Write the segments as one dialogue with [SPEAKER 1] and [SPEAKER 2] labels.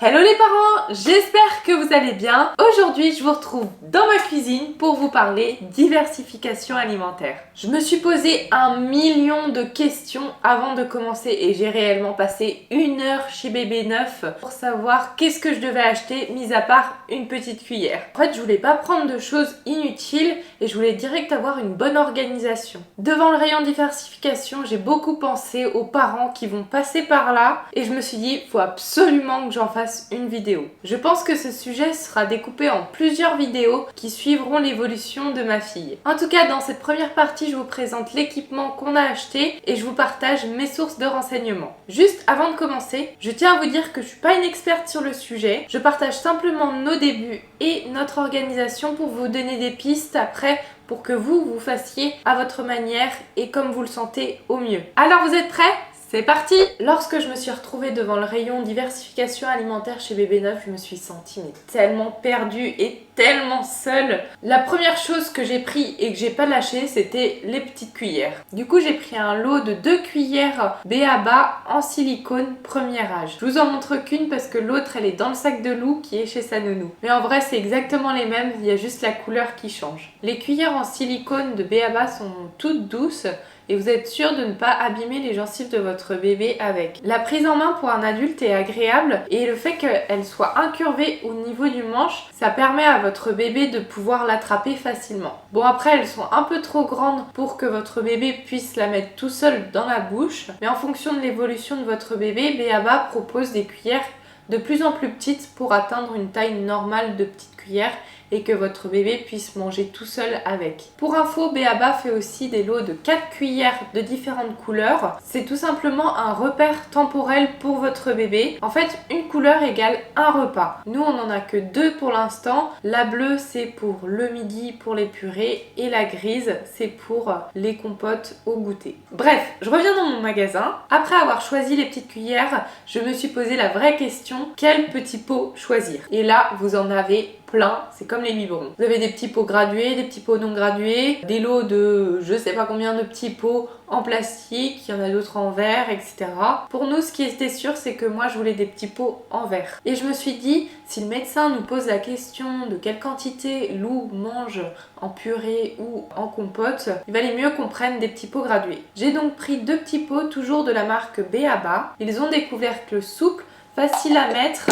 [SPEAKER 1] Hello les parents, j'espère que vous allez bien. Aujourd'hui, je vous retrouve dans ma cuisine pour vous parler diversification alimentaire. Je me suis posé 1 million de questions avant de commencer et j'ai réellement passé 1 heure chez Bébé Neuf pour savoir qu'est-ce que je devais acheter, mis à part une petite cuillère. En fait, je voulais pas prendre de choses inutiles et je voulais direct avoir une bonne organisation. Devant le rayon diversification, j'ai beaucoup pensé aux parents qui vont passer par là et je me suis dit, faut absolument que j'en fasse une vidéo. Je pense que ce sujet sera découpé en plusieurs vidéos qui suivront l'évolution de ma fille. En tout cas, dans cette première partie, je vous présente l'équipement qu'on a acheté et je vous partage mes sources de renseignements. Juste avant de commencer, je tiens à vous dire que je suis pas une experte sur le sujet. Je partage simplement nos débuts et notre organisation pour vous donner des pistes après pour que vous fassiez à votre manière et comme vous le sentez au mieux. Alors vous êtes prêts ? C'est parti! Lorsque je me suis retrouvée devant le rayon diversification alimentaire chez Bébé Neuf, je me suis sentie tellement perdue et tellement seule. La première chose que j'ai pris et que j'ai pas lâché, c'était les petites cuillères. Du coup, j'ai pris un lot de 2 cuillères B.A.B.A. en silicone premier âge. Je vous en montre qu'une parce que l'autre, elle est dans le sac de Lou qui est chez sa nounou. Mais en vrai, c'est exactement les mêmes, il y a juste la couleur qui change. Les cuillères en silicone de B.A.B.A. sont toutes douces et vous êtes sûr de ne pas abîmer les gencives de votre bébé avec. La prise en main pour un adulte est agréable et le fait qu'elle soit incurvée au niveau du manche, ça permet à votre bébé de pouvoir l'attraper facilement. Bon, après elles sont un peu trop grandes pour que votre bébé puisse la mettre tout seul dans la bouche, mais en fonction de l'évolution de votre bébé, B.A.B.A. propose des cuillères de plus en plus petites pour atteindre une taille normale de petite cuillère et que votre bébé puisse manger tout seul avec. Pour info, B.A.B.A. fait aussi des lots de 4 cuillères de différentes couleurs. C'est tout simplement un repère temporel pour votre bébé. En fait, une couleur égale un repas. Nous, on n'en a que 2 pour l'instant. La bleue, c'est pour le midi, pour les purées, et la grise, c'est pour les compotes au goûter. Bref, je reviens dans mon magasin. Après avoir choisi les petites cuillères, je me suis posé la vraie question, quel petit pot choisir? Et là, vous en avez plein, c'est comme les biberons. Vous avez des petits pots gradués, des petits pots non gradués, des lots de je sais pas combien de petits pots en plastique, il y en a d'autres en verre, etc. Pour nous, ce qui était sûr, c'est que moi, je voulais des petits pots en verre. Et je me suis dit, si le médecin nous pose la question de quelle quantité Lou mange en purée ou en compote, il valait mieux qu'on prenne des petits pots gradués. J'ai donc pris 2 petits pots, toujours de la marque B.A.B.A. Ils ont des couvercles souples, faciles à mettre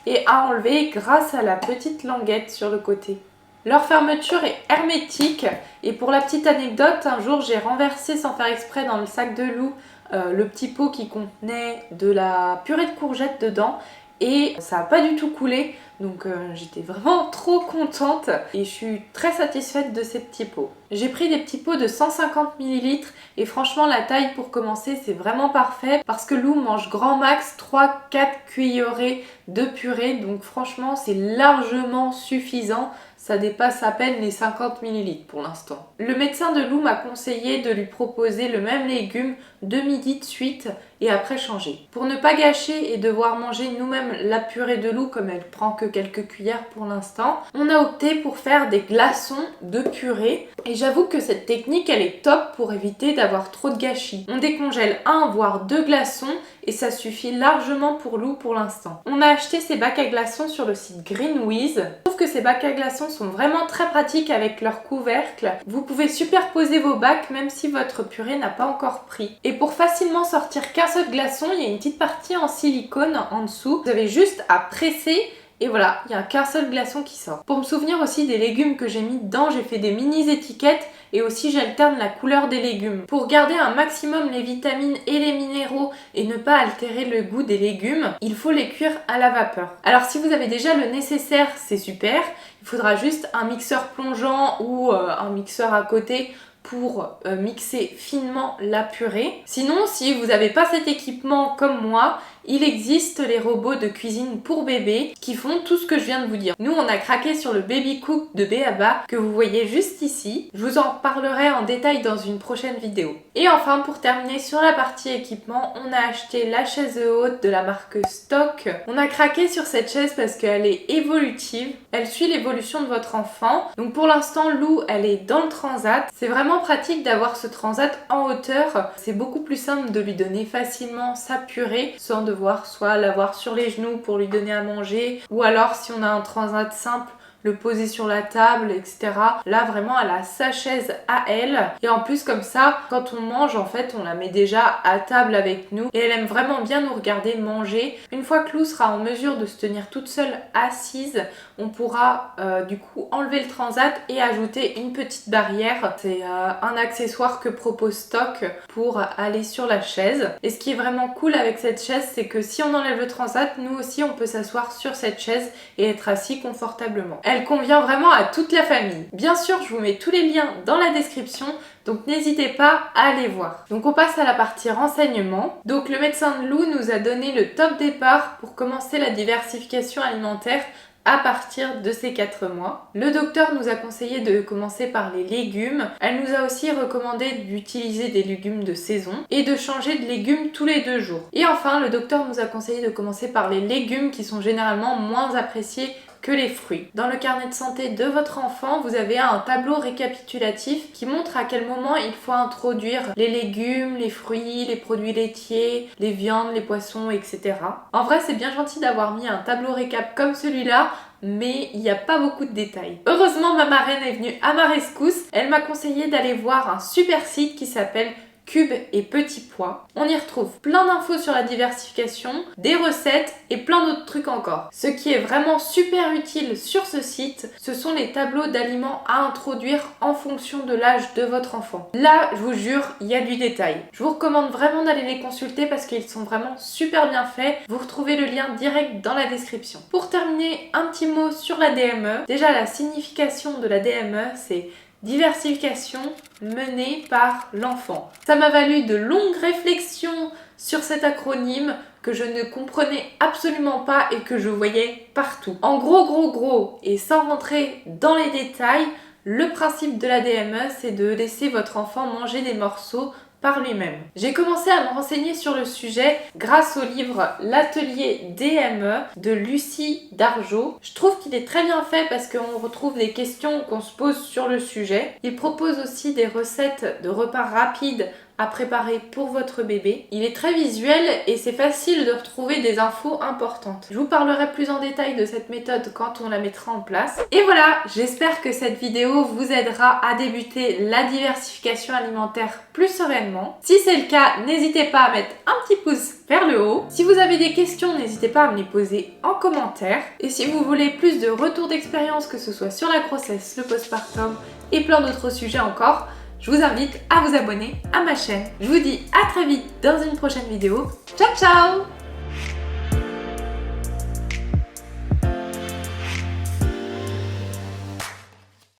[SPEAKER 1] et à enlever grâce à la petite languette sur le côté. Leur fermeture est hermétique et pour la petite anecdote, un jour j'ai renversé sans faire exprès dans le sac de Lou le petit pot qui contenait de la purée de courgettes dedans et ça n'a pas du tout coulé. Donc j'étais vraiment trop contente et je suis très satisfaite de ces petits pots. J'ai pris des petits pots de 150 ml et franchement la taille pour commencer c'est vraiment parfait parce que Lou mange grand max 3-4 cuillerées de purée, donc franchement c'est largement suffisant. Ça dépasse à peine les 50 ml pour l'instant. Le médecin de Lou m'a conseillé de lui proposer le même légume 2 midis de suite et après changer. Pour ne pas gâcher et devoir manger nous-mêmes la purée de Lou comme elle prend que quelques cuillères pour l'instant, on a opté pour faire des glaçons de purée et j'avoue que cette technique elle est top pour éviter d'avoir trop de gâchis. On décongèle 1 voire 2 glaçons et ça suffit largement pour Lou pour l'instant. On a acheté ces bacs à glaçons sur le site Greenwiz. Je trouve que ces bacs à glaçons sont vraiment très pratiques avec leur couvercle. Vous pouvez superposer vos bacs même si votre purée n'a pas encore pris. Et pour facilement sortir qu'un seul glaçon, il y a une petite partie en silicone en dessous. Vous avez juste à presser et voilà, il n'y a qu'un seul glaçon qui sort. Pour me souvenir aussi des légumes que j'ai mis dedans, j'ai fait des mini étiquettes et aussi j'alterne la couleur des légumes. Pour garder un maximum les vitamines et les minéraux et ne pas altérer le goût des légumes, il faut les cuire à la vapeur. Alors si vous avez déjà le nécessaire, c'est super. Il faudra juste un mixeur plongeant ou un mixeur à côté pour mixer finement la purée. Sinon, si vous n'avez pas cet équipement comme moi, il existe les robots de cuisine pour bébé qui font tout ce que je viens de vous dire. Nous, on a craqué sur le Baby Cook de B.A.B.A. que vous voyez juste ici. Je vous en parlerai en détail dans une prochaine vidéo. Et enfin, pour terminer sur la partie équipement, on a acheté la chaise haute de la marque Stock. On a craqué sur cette chaise parce qu'elle est évolutive. Elle suit l'évolution de votre enfant. Donc pour l'instant, Lou, elle est dans le transat. C'est vraiment pratique d'avoir ce transat en hauteur. C'est beaucoup plus simple de lui donner facilement sa purée sans devoir devoir soit l'avoir sur les genoux pour lui donner à manger, ou alors si on a un transat simple, le poser sur la table, etc. Là vraiment elle a sa chaise à elle, et en plus comme ça quand on mange en fait on la met déjà à table avec nous, et elle aime vraiment bien nous regarder manger. Une fois que Lou sera en mesure de se tenir toute seule assise, on pourra du coup enlever le transat et ajouter une petite barrière. C'est un accessoire que propose Stock pour aller sur la chaise, et ce qui est vraiment cool avec cette chaise, c'est que si on enlève le transat, nous aussi on peut s'asseoir sur cette chaise et être assis confortablement. Elle convient vraiment à toute la famille. Bien sûr, je vous mets tous les liens dans la description, donc n'hésitez pas à aller voir. Donc on passe à la partie renseignements. Donc le médecin de Lou nous a donné le top départ pour commencer la diversification alimentaire à partir de ces 4 mois. Le docteur nous a conseillé de commencer par les légumes. Elle nous a aussi recommandé d'utiliser des légumes de saison et de changer de légumes tous les 2 jours. Et enfin, le docteur nous a conseillé de commencer par les légumes qui sont généralement moins appréciés que les fruits. Dans le carnet de santé de votre enfant, vous avez un tableau récapitulatif qui montre à quel moment il faut introduire les légumes, les fruits, les produits laitiers, les viandes, les poissons, etc. En vrai, c'est bien gentil d'avoir mis un tableau récap comme celui-là, mais il n'y a pas beaucoup de détails. Heureusement, ma marraine est venue à ma rescousse. Elle m'a conseillé d'aller voir un super site qui s'appelle Cube et Petits Pois. On y retrouve plein d'infos sur la diversification, des recettes et plein d'autres trucs encore. Ce qui est vraiment super utile sur ce site, ce sont les tableaux d'aliments à introduire en fonction de l'âge de votre enfant. Là, je vous jure, il y a du détail. Je vous recommande vraiment d'aller les consulter parce qu'ils sont vraiment super bien faits. Vous retrouvez le lien direct dans la description. Pour terminer, un petit mot sur la DME. Déjà, la signification de la DME, c'est diversification menée par l'enfant. Ça m'a valu de longues réflexions sur cet acronyme que je ne comprenais absolument pas et que je voyais partout. En gros, et sans rentrer dans les détails, le principe de la DME, c'est de laisser votre enfant manger des morceaux par lui-même. J'ai commencé à me renseigner sur le sujet grâce au livre L'atelier DME de Lucie Dargeau. Je trouve qu'il est très bien fait parce qu'on retrouve des questions qu'on se pose sur le sujet. Il propose aussi des recettes de repas rapides à préparer pour votre bébé. Il est très visuel et c'est facile de retrouver des infos importantes. Je vous parlerai plus en détail de cette méthode quand on la mettra en place. Et voilà, j'espère que cette vidéo vous aidera à débuter la diversification alimentaire plus sereinement. Si c'est le cas, n'hésitez pas à mettre un petit pouce vers le haut. Si vous avez des questions, n'hésitez pas à me les poser en commentaire. Et si vous voulez plus de retours d'expérience, que ce soit sur la grossesse, le postpartum et plein d'autres sujets encore, je vous invite à vous abonner à ma chaîne. Je vous dis à très vite dans une prochaine vidéo. Ciao ciao!